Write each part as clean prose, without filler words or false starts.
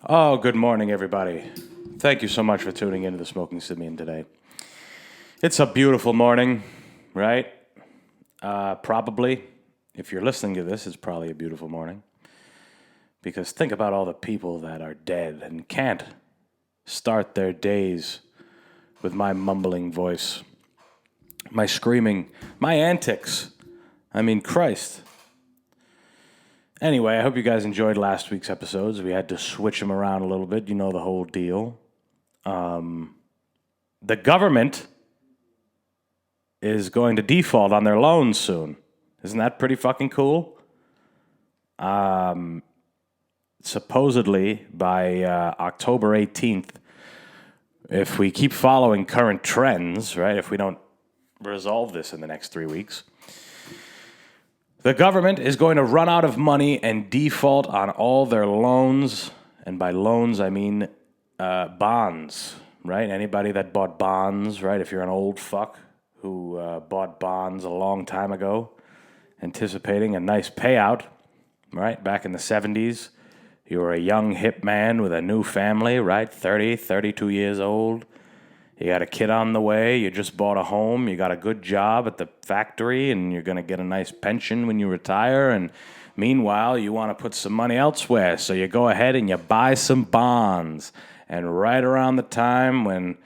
Oh, good morning, everybody. Thank you so much for tuning into the Smoking Simian today. It's a beautiful morning, right? Probably. If you're listening to this, it's probably a beautiful morning. Because think about all the people that are dead and can't start their days with my mumbling voice, my screaming, my antics. I mean, Christ. Anyway, I hope you guys enjoyed last week's episodes. We had to switch them around a little bit. You know the whole deal. The government is going to default on their loans soon. Isn't that pretty fucking cool? Supposedly by October 18th, if we keep following current trends, right, if we don't resolve this in the next 3 weeks, the government is going to run out of money and default on all their loans. And by loans, I mean bonds, right? Anybody that bought bonds, right? If you're an old fuck who bought bonds a long time ago, anticipating a nice payout, right? Back in the 70s, you were a young, hip man with a new family, right? 30, 32 years old. You got a kid on the way. You just bought a home. You got a good job at the factory, and you're going to get a nice pension when you retire. And meanwhile, you want to put some money elsewhere. So you go ahead and you buy some bonds. And right around the time when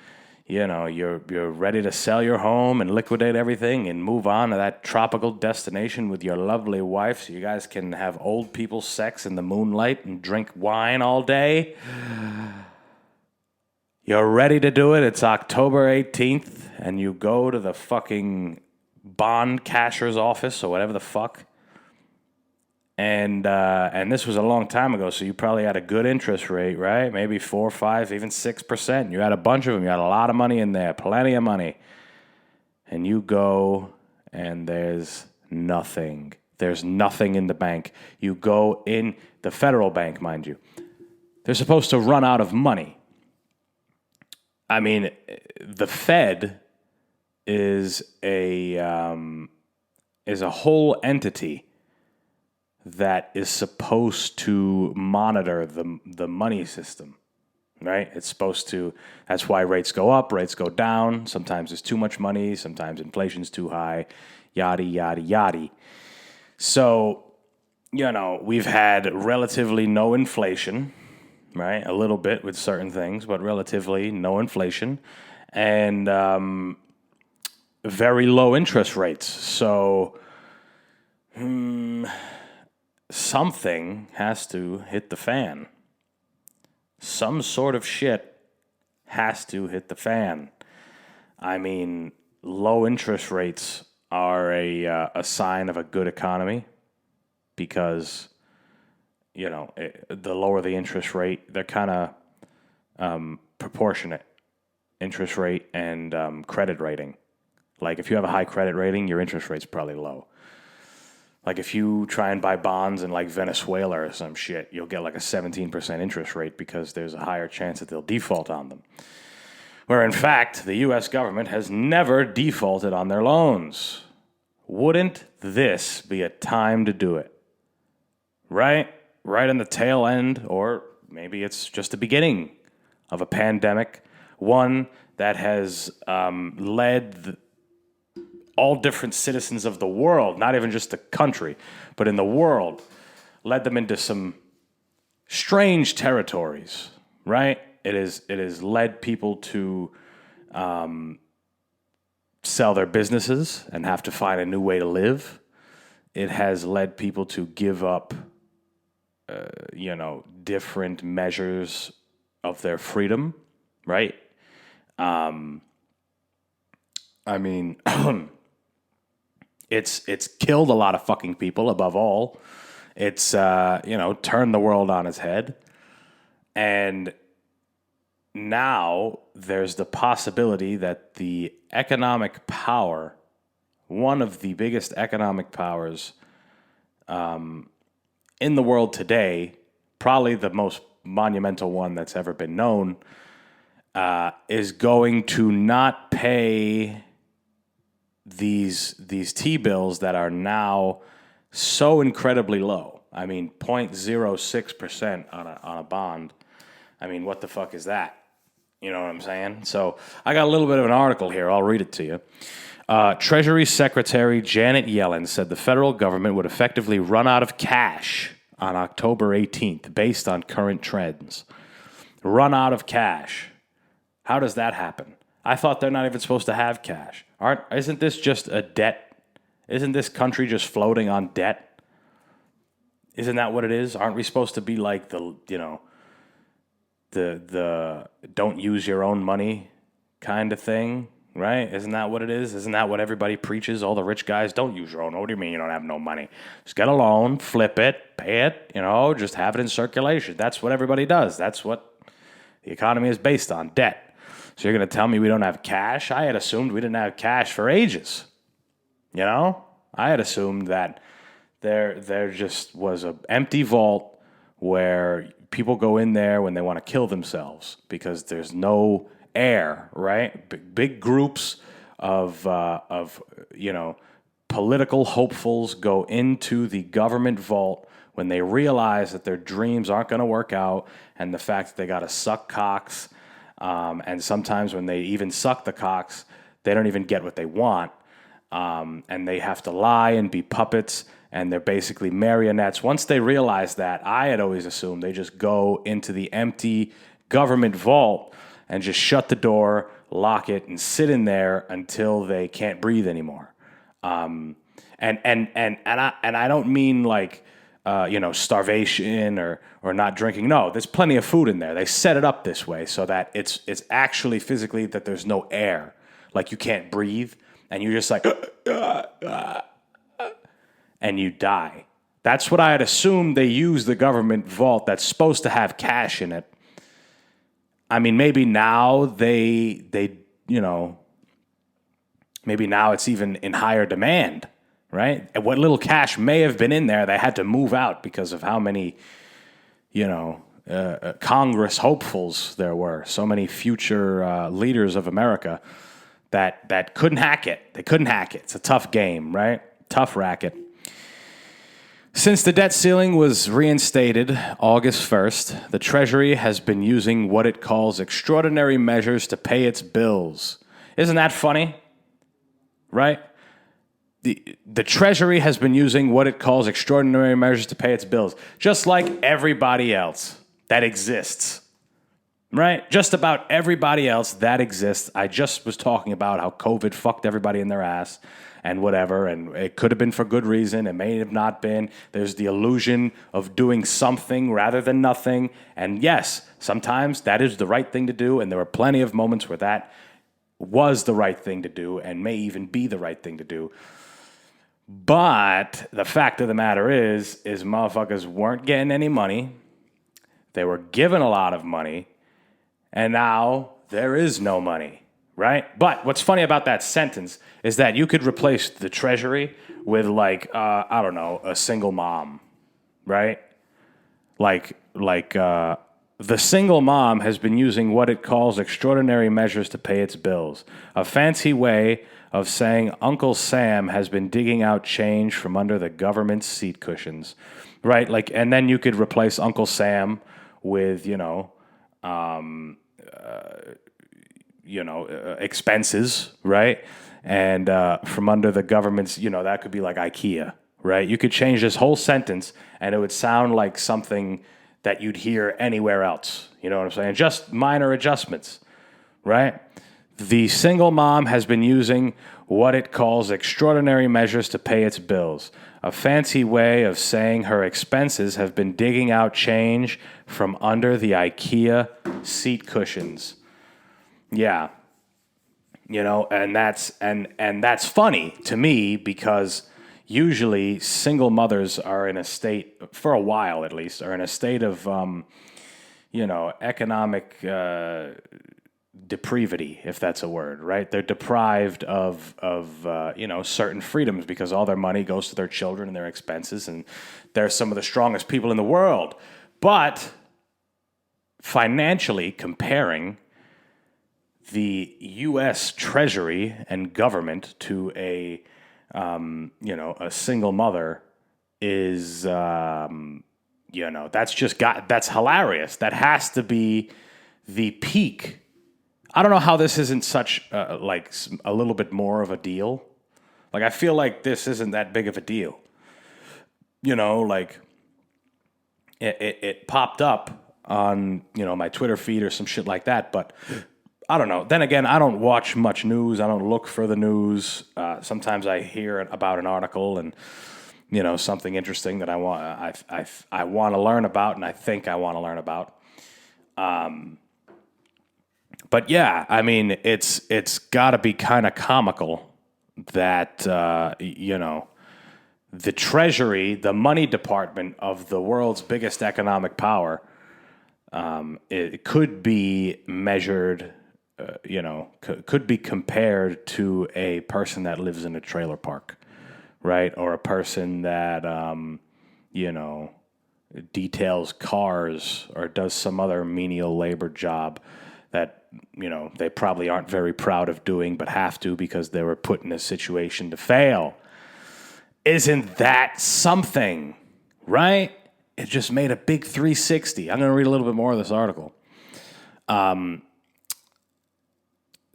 you're ready to sell your home and liquidate everything and move on to that tropical destination with your lovely wife, so you guys can have old people sex in the moonlight and drink wine all day. You're ready to do it. It's October 18th, and you go to the fucking bond casher's office or whatever the fuck. And this was a long time ago, so you probably had a good interest rate, right? Maybe 4, 5, even 6%. You had a bunch of them. You had a lot of money in there, plenty of money. And you go, and there's nothing. There's nothing in the bank. You go in the federal bank, mind you. They're supposed to run out of money. I mean, the Fed is a whole entity that is supposed to monitor the money system, right? It's supposed to. That's why rates go up, rates go down. Sometimes there's too much money. Sometimes inflation's too high. Yada yada yada. So we've had relatively no inflation. Right, a little bit with certain things, but relatively no inflation, and very low interest rates. So something has to hit the fan. Some sort of shit has to hit the fan. I mean, low interest rates are a sign of a good economy because the lower the interest rate, they're kind of proportionate. Interest rate and credit rating. Like if you have a high credit rating, your interest rate's probably low. Like if you try and buy bonds in like Venezuela or some shit, you'll get like a 17% interest rate because there's a higher chance that they'll default on them. Where in fact, the U.S. government has never defaulted on their loans. Wouldn't this be a time to do it? Right? Right on the tail end, or maybe it's just the beginning of a pandemic, one that has led all different citizens of the world, not even just the country, but in the world, led them into some strange territories, right? It has led people to sell their businesses and have to find a new way to live. It has led people to give up different measures of their freedom, right? I mean, it's killed a lot of fucking people. Above all, it's turned the world on its head, and now there's the possibility that the economic power, one of the biggest economic powers in the world today, probably the most monumental one that's ever been known, is going to not pay these T-bills that are now so incredibly low. I mean, 0.06% on a bond I mean, what the fuck is that? You know what I'm saying? So I got a little bit of an article here. I'll read it to you. Treasury Secretary Janet Yellen said the federal government would effectively run out of cash on October 18th based on current trends. Run out of cash. How does that happen? I thought they're not even supposed to have cash. Isn't this just a debt? Isn't this country just floating on debt? Isn't that what it is? Aren't we supposed to be like the don't use your own money kind of thing, right? Isn't that what it is? Isn't that what everybody preaches? All the rich guys, don't use your own. What do you mean you don't have no money? Just get a loan, flip it, pay it, just have it in circulation. That's what everybody does. That's what the economy is based on, debt. So you're going to tell me we don't have cash? I had assumed we didn't have cash for ages. I had assumed that there just was an empty vault where people go in there when they want to kill themselves because there's no air, right? Big groups of political hopefuls go into the government vault when they realize that their dreams aren't going to work out, and the fact that they got to suck cocks, and sometimes when they even suck the cocks, they don't even get what they want, and they have to lie and be puppets, and they're basically marionettes. Once they realize that, I had always assumed they just go into the empty government vault and just shut the door, lock it, and sit in there until they can't breathe anymore. And I don't mean like starvation or not drinking. No, there's plenty of food in there. They set it up this way so that it's actually physically that there's no air, like you can't breathe, and you're just like and you die. That's what I had assumed they use the government vault that's supposed to have cash in it. I mean, maybe now maybe now it's even in higher demand, right? And what little cash may have been in there, they had to move out because of how many, Congress hopefuls there were. So many future leaders of America that couldn't hack it. They couldn't hack it. It's a tough game, right? Tough racket. Since the debt ceiling was reinstated August 1st, the Treasury has been using what it calls extraordinary measures to pay its bills. Isn't that funny? Right? The Treasury has been using what it calls extraordinary measures to pay its bills, just like everybody else that exists. Right? Just about everybody else that exists. I just was talking about how COVID fucked everybody in their ass and whatever, and it could have been for good reason. It may have not been. There's the illusion of doing something rather than nothing. And yes, sometimes that is the right thing to do, and there were plenty of moments where that was the right thing to do and may even be the right thing to do. But the fact of the matter is motherfuckers weren't getting any money. They were given a lot of money, and now there is no money. Right? But what's funny about that sentence is that you could replace the Treasury with a single mom, right? The single mom has been using what it calls extraordinary measures to pay its bills. A fancy way of saying Uncle Sam has been digging out change from under the government's seat cushions, right? And then you could replace Uncle Sam with, expenses, right? And from under the government's, that could be like IKEA, right? You could change this whole sentence and it would sound like something that you'd hear anywhere else. You know what I'm saying? Just minor adjustments, right? The single mom has been using what it calls extraordinary measures to pay its bills. A fancy way of saying her expenses have been digging out change from under the IKEA seat cushions. Yeah. And that's funny to me because usually single mothers are in a state, for a while at least, are in a state of, economic depravity, if that's a word, right? They're deprived of certain freedoms because all their money goes to their children and their expenses, and they're some of the strongest people in the world. But financially comparing the U.S. Treasury and government to a single mother is that's hilarious. That has to be the peak. I don't know how this isn't such like a little bit more of a deal. Like I feel like this isn't that big of a deal. Like it popped up on my Twitter feed or some shit like that. But I don't know. Then again, I don't watch much news. I don't look for the news. Sometimes I hear about an article and something interesting that I want to learn about, and I think I want to learn about. But yeah, I mean, it's got to be kind of comical that the Treasury, the money department of the world's biggest economic power, it could be measured, could be compared to a person that lives in a trailer park, right? Or a person that, details cars or does some other menial labor job that, they probably aren't very proud of doing, but have to because they were put in a situation to fail. Isn't that something, right? It just made a big 360. I'm going to read a little bit more of this article.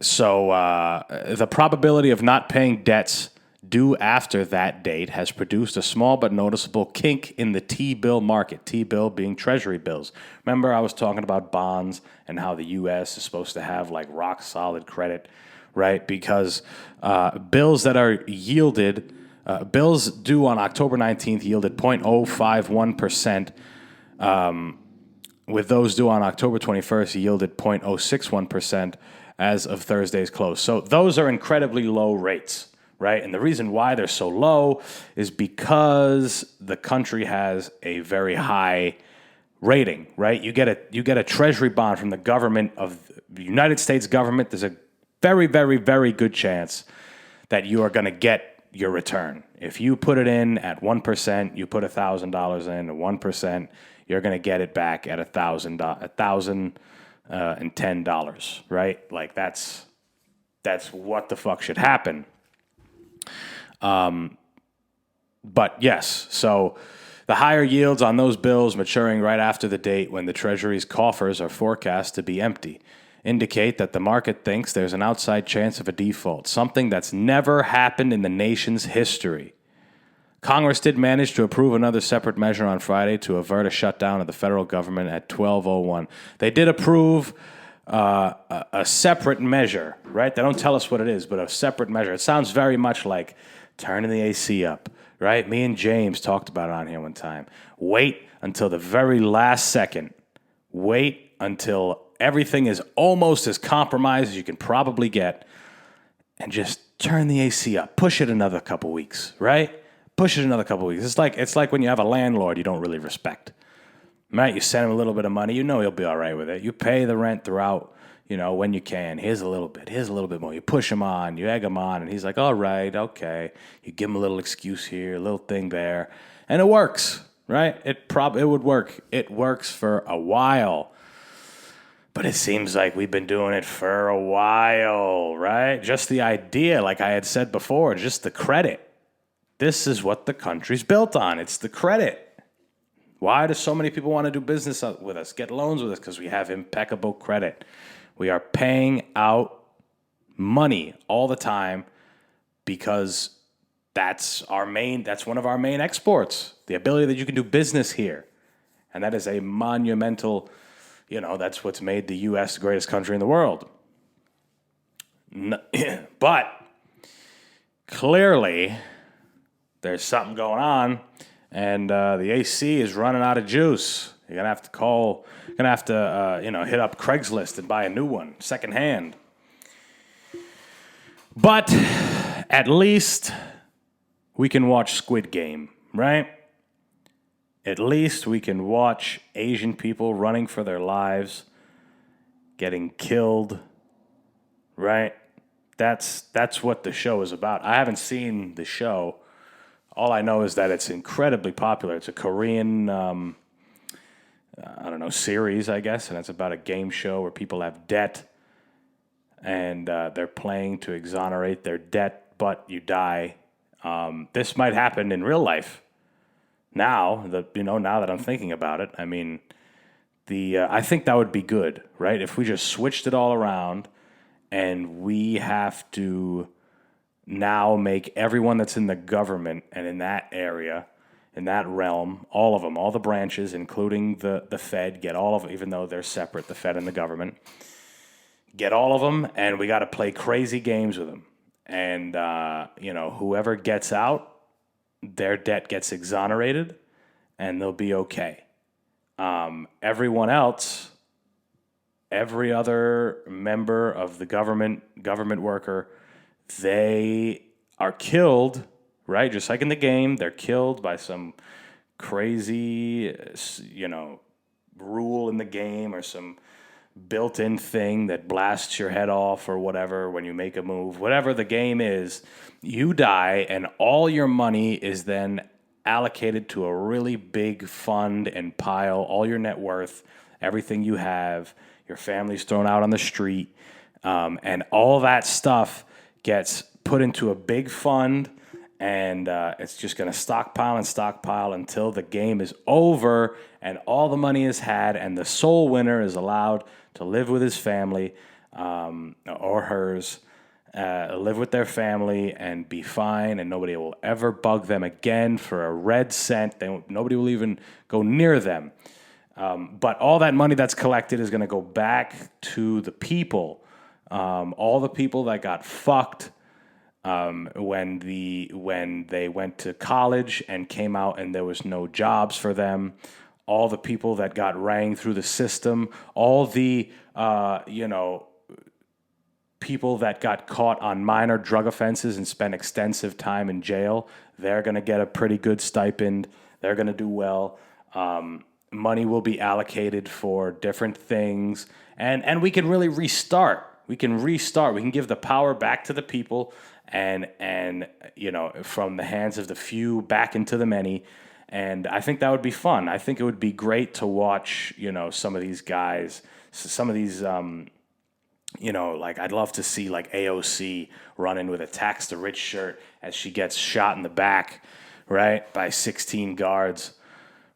So the probability of not paying debts due after that date has produced a small but noticeable kink in the T-bill market, T-bill being Treasury bills. Remember I was talking about bonds and how the U.S. is supposed to have like rock-solid credit, right? Because bills that are yielded... bills due on October 19th yielded 0.051%, with those due on October 21st yielded 0.061% as of Thursday's close. So those are incredibly low rates, right? And the reason why they're so low is because the country has a very high rating, right? You get a treasury bond from the government of the United States government. There's a very, very, very good chance that you are going to get your return. If you put it in at 1%, you put $1,000 in at 1%, you're going to get it back at $1,010, right? Like that's what the fuck should happen. But yes, so the higher yields on those bills maturing right after the date when the Treasury's coffers are forecast to be empty indicate that the market thinks there's an outside chance of a default, something that's never happened in the nation's history. Congress did manage to approve another separate measure on Friday to avert a shutdown of the federal government at 12:01. They did approve a separate measure, right? They don't tell us what it is, but a separate measure. It sounds very much like turning the AC up, right? Me and James talked about it on here one time. Wait until the very last second. Wait until everything is almost as compromised as you can probably get, and just turn the AC up. Push it another couple weeks, right? Push it another couple weeks. It's like when you have a landlord you don't really respect, right? You send him a little bit of money, he'll be all right with it. You pay the rent throughout, when you can. Here's a little bit more. You push him on, you egg him on, and he's like, all right, okay. You give him a little excuse here, a little thing there, and it works, right? It would work. It works for a while. But it seems like we've been doing it for a while, right? Just the idea, like I had said before, just the credit. This is what the country's built on. It's the credit. Why do so many people want to do business with us, get loans with us? Because we have impeccable credit. We are paying out money all the time because that's one of our main exports, the ability that you can do business here. And that is a monumental... that's what's made the U.S. the greatest country in the world. But clearly, there's something going on, and the AC is running out of juice. You're gonna have to hit up Craigslist and buy a new one, secondhand. But at least we can watch Squid Game, right? At least we can watch Asian people running for their lives, getting killed, right? That's what the show is about. I haven't seen the show. All I know is that it's incredibly popular. It's a Korean, series, I guess, and it's about a game show where people have debt, and they're playing to exonerate their debt, but you die. This might happen in real life. Now that I'm thinking about it, I mean, I think that would be good, right? If we just switched it all around, and we have to now make everyone that's in the government and in that area, in that realm, all of them, all the branches, including the Fed, get all of them, even though they're separate, the Fed and the government, get all of them, and we got to play crazy games with them. And, whoever gets out, their debt gets exonerated, and they'll be okay. Everyone else, every other member of the government worker, they are killed, right? Just like in the game, they're killed by some crazy, rule in the game or some built-in thing that blasts your head off or whatever when you make a move. Whatever the game is, you die, and all your money is then allocated to a really big fund and pile, all your net worth, everything you have, your family's thrown out on the street, and all that stuff gets put into a big fund, and it's just going to stockpile until the game is over and all the money is had, and the sole winner is allowed to live with his family or hers, live with their family and be fine, and nobody will ever bug them again for a red cent. Nobody will even go near them. But all that money that's collected is going to go back to the people. All the people that got fucked when they went to college and came out and there was no jobs for them. All the people that got rang through the system. All the people that got caught on minor drug offenses and spent extensive time in jail. They're going to get a pretty good stipend. They're going to do well. Money will be allocated for different things, and we can really restart. We can give the power back to the people, and from the hands of the few back into the many. And I think that would be fun. I think it would be great to watch, some of these guys, some of these, like I'd love to see like AOC running with a tax the rich shirt as she gets shot in the back, right, by 16 guards.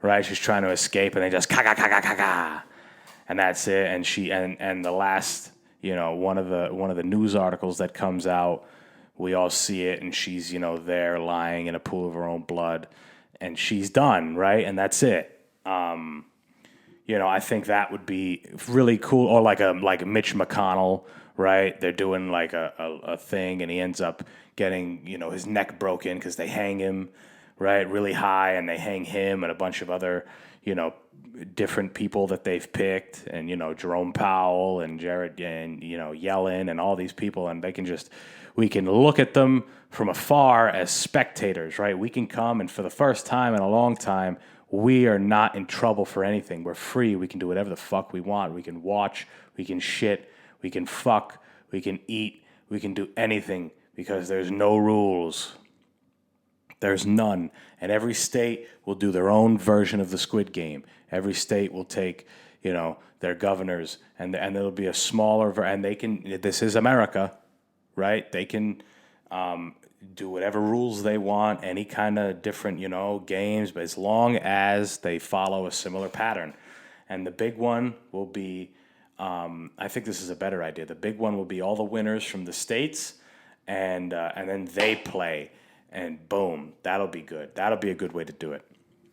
Right, she's trying to escape, and they just ka, and that's it. And she and the last, one of the news articles that comes out, we all see it, and she's there lying in a pool of her own blood, and she's done, right, and that's it. I think that would be really cool, or like Mitch McConnell, right? They're doing like a thing, and he ends up getting his neck broken because they hang him. Right, really high, and they hang him and a bunch of other, different people that they've picked, and Jerome Powell and Jared and Yellen and all these people, and we can look at them from afar as spectators, right? We can come, and for the first time in a long time, we are not in trouble for anything. We're free. We can do whatever the fuck we want. We can watch. We can shit. We can fuck. We can eat. We can do anything because there's no rules. There's none. And every state will do their own version of the Squid Game. Every state will take, their governors, and there'll be a smaller, and they can, this is America, right? They can do whatever rules they want, any kind of different, games, but as long as they follow a similar pattern. And the big one will be, I think this is a better idea. The big one will be all the winners from the states, and then they play. And boom, that'll be good. That'll be a good way to do it.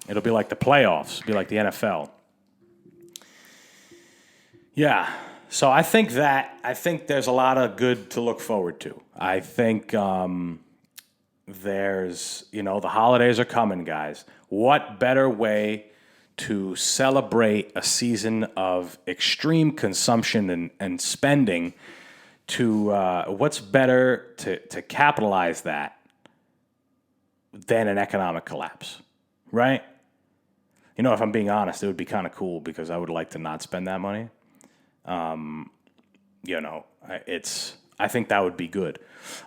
It'll be like the playoffs. It'll be like the NFL. Yeah. So I think there's a lot of good to look forward to. I think there's, the holidays are coming, guys. What better way to celebrate a season of extreme consumption and spending what's better to capitalize that than an economic collapse, right? If I'm being honest, it would be kind of cool because I would like to not spend that money. I think that would be good.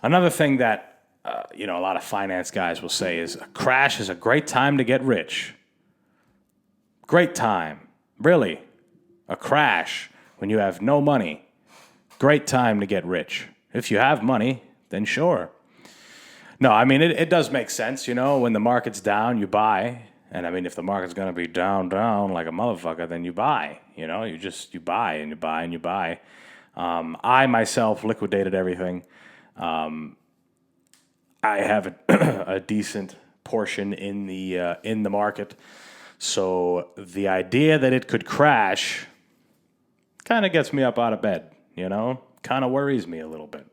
Another thing that, a lot of finance guys will say is a crash is a great time to get rich. Great time. Really. A crash when you have no money. Great time to get rich. If you have money, then sure. No, I mean, it does make sense, when the market's down, you buy, And I mean, if the market's going to be down like a motherfucker, then you buy. You know, you buy and you buy and you buy. I myself liquidated everything. I have a decent portion in the market, so the idea that it could crash kind of gets me up out of bed. You know, kind of worries me a little bit.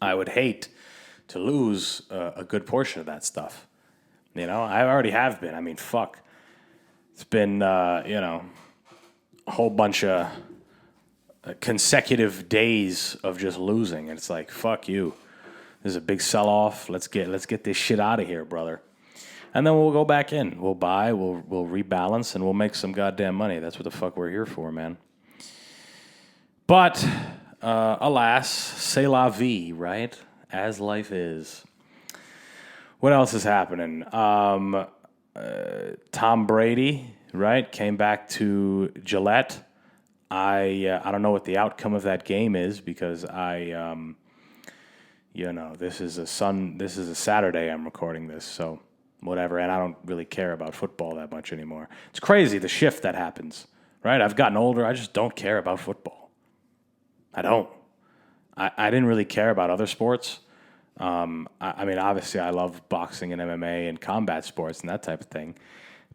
I would hate to lose a good portion of that stuff. You know, I already have been. I mean, fuck. It's been, a whole bunch of consecutive days of just losing. And it's like, fuck you. There's a big sell-off. Let's get this shit out of here, brother. And then we'll go back in. We'll buy, we'll rebalance, and we'll make some goddamn money. That's what the fuck we're here for, man. But, alas, c'est la vie, right? As life is. What else is happening? Tom Brady, right, came back to Gillette. I don't know what the outcome of that game is because this is a Saturday I'm recording this, so whatever, and I don't really care about football that much anymore. It's crazy the shift that happens, right? I've gotten older, I just don't care about football. I don't. I didn't really care about other sports. I mean, obviously, I love boxing and MMA and combat sports and that type of thing.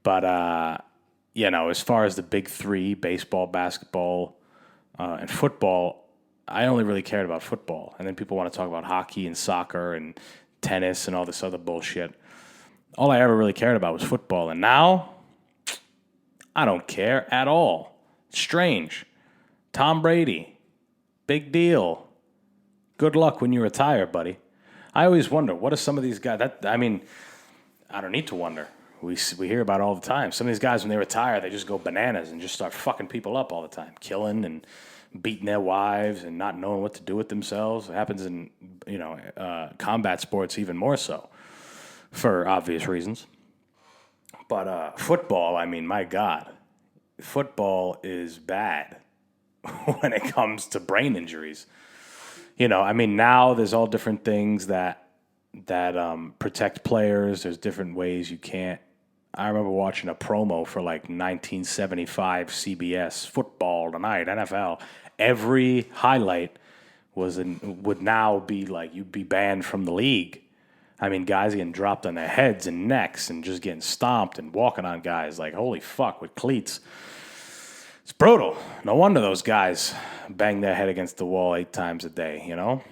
But, as far as the big three, baseball, basketball, and football, I only really cared about football. And then people want to talk about hockey and soccer and tennis and all this other bullshit. All I ever really cared about was football. And now, I don't care at all. Strange. Tom Brady. Big deal. Good luck when you retire, buddy. I always wonder, what are some of these guys? I don't need to wonder. We hear about it all the time. Some of these guys, when they retire, they just go bananas and just start fucking people up all the time, killing and beating their wives and not knowing what to do with themselves. It happens in combat sports even more so, for obvious reasons. But football, I mean, my God, football is bad when it comes to brain injuries. Now there's all different things that protect players. There's different ways you can't. I remember watching a promo for like 1975 CBS Football Tonight, NFL. Every highlight would now be like you'd be banned from the league. I mean, guys getting dropped on their heads and necks and just getting stomped and walking on guys like, holy fuck, with cleats. It's brutal. No wonder those guys bang their head against the wall 8 times a day, you know?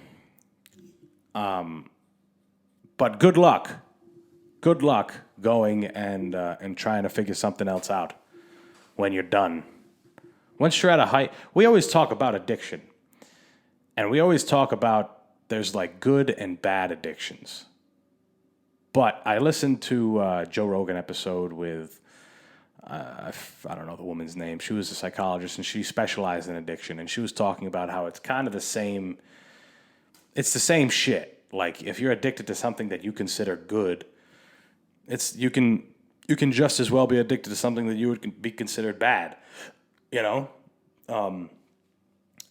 But good luck. Good luck going and trying to figure something else out when you're done. Once you're at a height, we always talk about addiction. And we always talk about there's like good and bad addictions. But I listened to a Joe Rogan episode with I don't know the woman's name. She was a psychologist and she specialized in addiction. And she was talking about how it's kind of the same. It's the same shit. Like if you're addicted to something that you consider good, you can just as well be addicted to something that you would be considered bad. You know,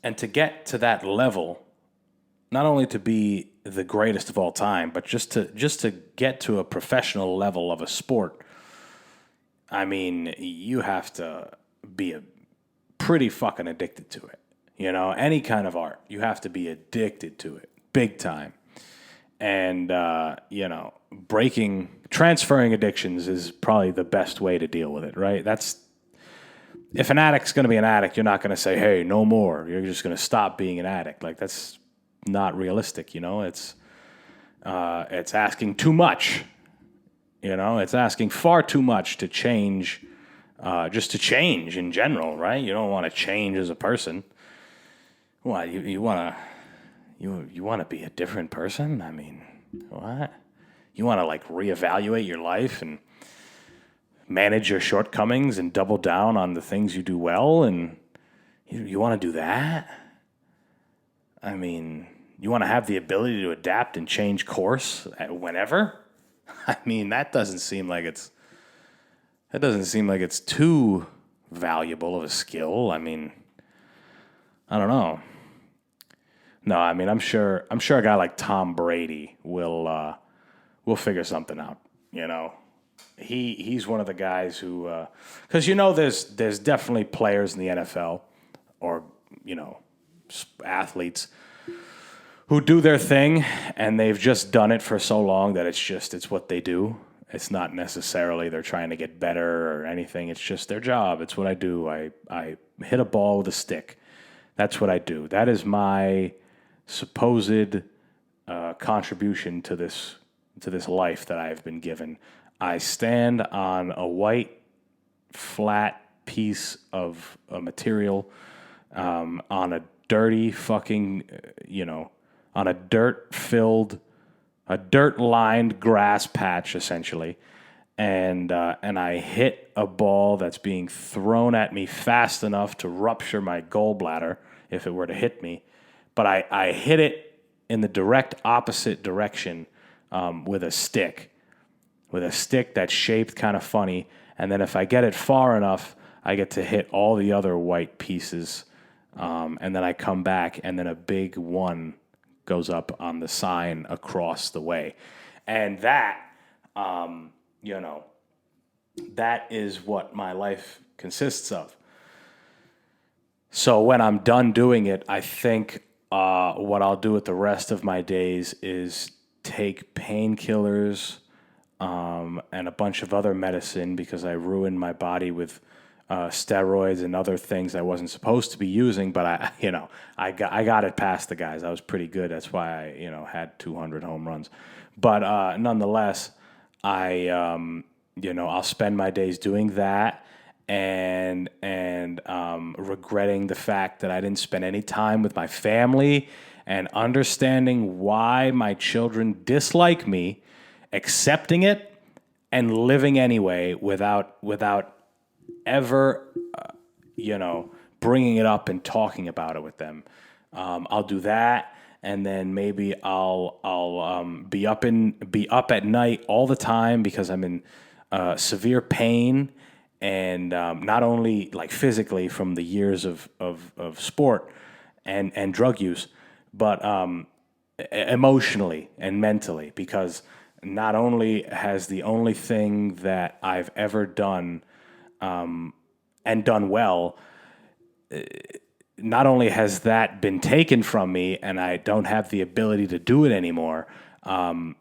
and to get to that level, not only to be the greatest of all time, but just to get to a professional level of a sport. I mean, you have to be pretty fucking addicted to it. You know, any kind of art, you have to be addicted to it, big time. And, transferring addictions is probably the best way to deal with it, right? If an addict's going to be an addict, you're not going to say, hey, no more. You're just going to stop being an addict. Like, that's not realistic, you know? It's asking too much. You know, it's asking far too much to change, just to change in general, right? You don't want to change as a person. What, you want to be a different person? I mean, what? You want to, like, reevaluate your life and manage your shortcomings and double down on the things you do well, and you want to do that? I mean, you want to have the ability to adapt and change course whenever? I mean, that doesn't seem like it's too valuable of a skill. I mean, I don't know. No, I mean, I'm sure a guy like Tom Brady will figure something out, you know. he's one of the guys who, because there's definitely players in the NFL or athletes who do their thing and they've just done it for so long that it's what they do. It's not necessarily they're trying to get better or anything. It's just their job. It's what I do. I hit a ball with a stick. That's what I do. That is my supposed contribution to this life that I've been given. I stand on a white, flat piece of a material on a dirty fucking, on a dirt-lined grass patch, essentially. And I hit a ball that's being thrown at me fast enough to rupture my gallbladder if it were to hit me. But I hit it in the direct opposite direction with a stick that's shaped kind of funny. And then if I get it far enough, I get to hit all the other white pieces. And then I come back, and then a big one goes up on the sign across the way. And that, that is what my life consists of. So when I'm done doing it, I think what I'll do with the rest of my days is take painkillers and a bunch of other medicine because I ruined my body with steroids and other things I wasn't supposed to be using. But I got it past the guys. I was pretty good. That's why I had 200 home runs. But nonetheless, I'll spend my days doing that and regretting the fact that I didn't spend any time with my family and understanding why my children dislike me, accepting it, and living anyway without ever, bringing it up and talking about it with them. I'll do that, and then maybe I'll be up at night all the time because I'm in severe pain, and not only like physically from the years of sport and drug use, but emotionally and mentally, because not only has the only thing that I've ever done and done well, not only has that been taken from me and I don't have the ability to do it anymore, I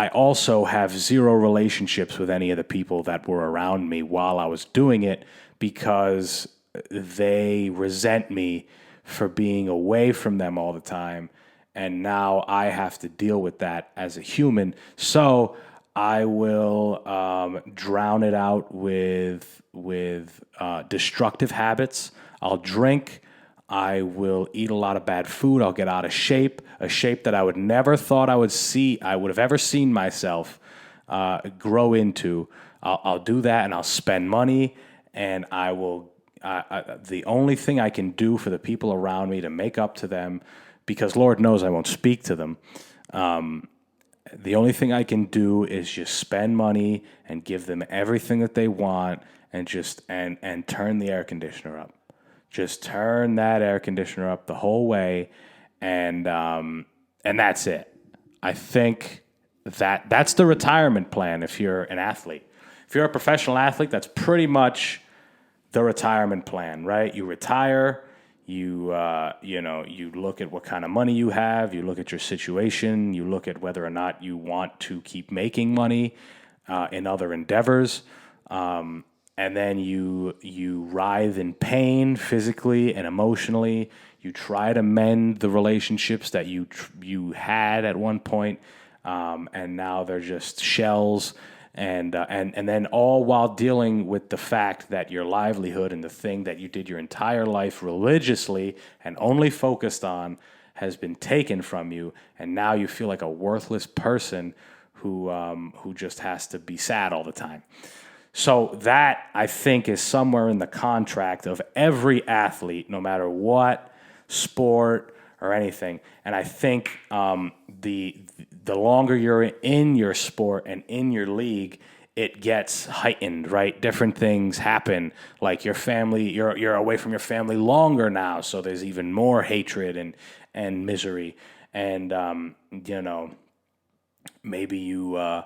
also have zero relationships with any of the people that were around me while I was doing it because they resent me for being away from them all the time. And now I have to deal with that as a human. So I will drown it out with destructive habits. I'll drink. I will eat a lot of bad food. I'll get out of shape, a shape that I would never thought I would have ever seen myself grow into. I'll do that, and I'll spend money, and I will. The only thing I can do for the people around me to make up to them, because Lord knows I won't speak to them. The only thing I can do is just spend money and give them everything that they want, and just and turn the air conditioner up. Just turn that air conditioner up the whole way, and that's it. I think that's the retirement plan if you're an athlete. If you're a professional athlete, that's pretty much the retirement plan, right? You retire. You look at what kind of money you have. You look at your situation. You look at whether or not you want to keep making money in other endeavors. And then you writhe in pain physically and emotionally. You try to mend the relationships that you had at one point, and now they're just shells. And then all while dealing with the fact that your livelihood and the thing that you did your entire life religiously and only focused on has been taken from you, and now you feel like a worthless person who just has to be sad all the time. So that, I think, is somewhere in the contract of every athlete, no matter what sport or anything. And I think the longer you're in your sport and in your league, it gets heightened, right? Different things happen, like your family, you're away from your family longer now, so there's even more hatred and misery. And maybe you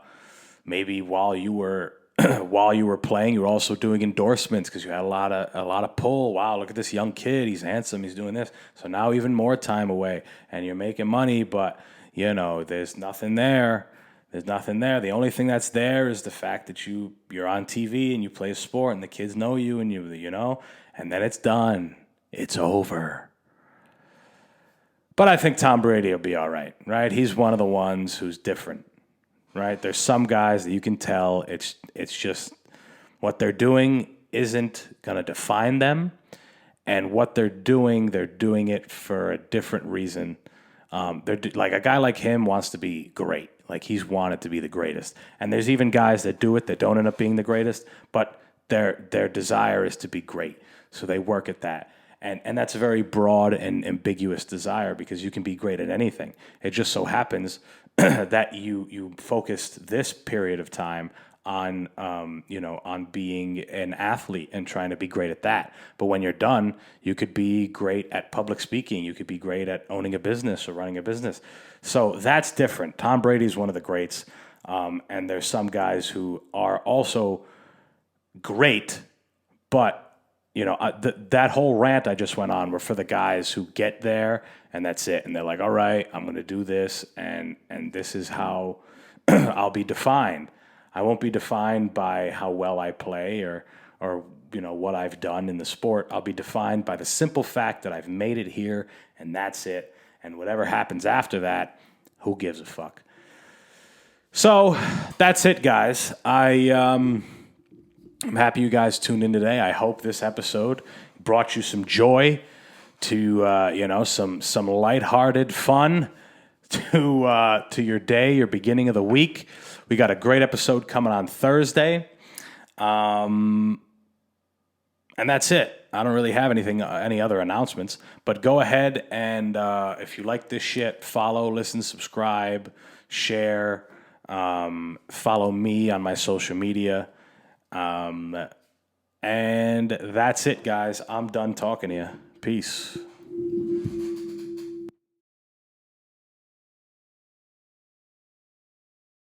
maybe while you were while you were playing, you were also doing endorsements because you had a lot of pull. Wow, look at this young kid. He's handsome. He's doing this. So now even more time away, and you're making money, but there's nothing there. There's nothing there. The only thing that's there is the fact that you're on TV and you play a sport, and the kids know you, and and then it's done. It's over. But I think Tom Brady will be all right, right? He's one of the ones who's different. Right? There's some guys that you can tell it's just what they're doing isn't going to define them, and what they're doing it for a different reason. Like a guy like him wants to be great. Like he's wanted to be the greatest. And there's even guys that do it that don't end up being the greatest, but their desire is to be great. So they work at that. And that's a very broad and ambiguous desire because you can be great at anything. It just so happens that you focused this period of time on on being an athlete and trying to be great at that. But when you're done, you could be great at public speaking. You could be great at owning a business or running a business. So that's different. Tom Brady's one of the greats, and there's some guys who are also great, but that whole rant I just went on were for the guys who get there and that's it. And they're like, all right, I'm going to do this. And this is how I'll be defined. I won't be defined by how well I play or what I've done in the sport. I'll be defined by the simple fact that I've made it here and that's it. And whatever happens after that, who gives a fuck? So that's it, guys. I'm happy you guys tuned in today. I hope this episode brought you some joy, to some lighthearted fun to your day, your beginning of the week. We got a great episode coming on Thursday, and that's it. I don't really have any other announcements. But go ahead and if you like this shit, follow, listen, subscribe, share, follow me on my social media. And that's it, guys. I'm done talking to you. Peace.